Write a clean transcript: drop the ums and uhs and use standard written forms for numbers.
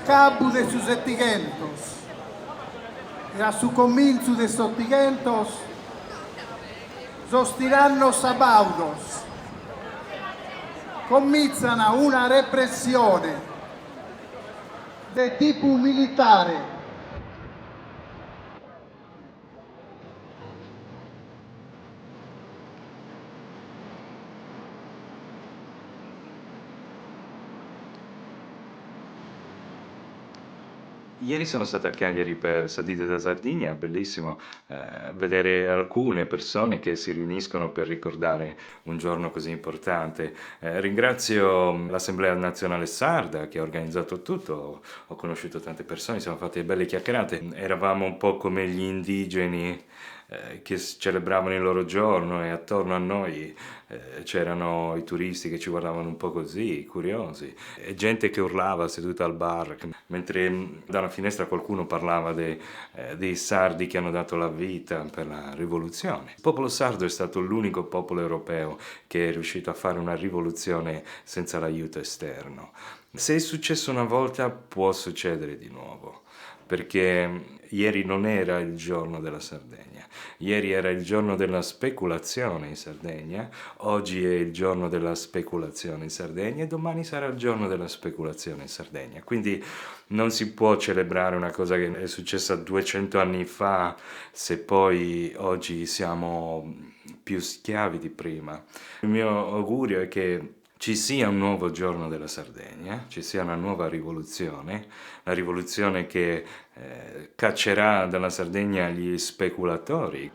cabo de sus etiquentos. E a su comienzo de estos etiquentos, los tiranos abaudos comienzan una represione de tipo militare. Ieri sono stato a Cagliari per Salite da Sardegna, bellissimo vedere alcune persone che si riuniscono per ricordare un giorno così importante. Ringrazio l'Assemblea Nazionale Sarda che ha organizzato tutto, ho conosciuto tante persone, siamo fatti belle chiacchierate, eravamo un po' come gli indigeni che celebravano il loro giorno e attorno a noi c'erano i turisti che ci guardavano un po' così, curiosi, e gente che urlava seduta al bar, mentre da una finestra qualcuno parlava dei sardi che hanno dato la vita per la rivoluzione. Il popolo sardo è stato l'unico popolo europeo che è riuscito a fare una rivoluzione senza l'aiuto esterno. Se è successo una volta, può succedere di nuovo, perché ieri non era il giorno della Sardegna, ieri era il giorno della speculazione in Sardegna, oggi è il giorno della speculazione in Sardegna e domani sarà il giorno della speculazione in Sardegna. Quindi non si può celebrare una cosa che è successa 200 anni fa se poi oggi siamo più schiavi di prima. Il mio augurio è che ci sia un nuovo giorno della Sardegna, ci sia una nuova rivoluzione, la rivoluzione che caccerà dalla Sardegna gli speculatori.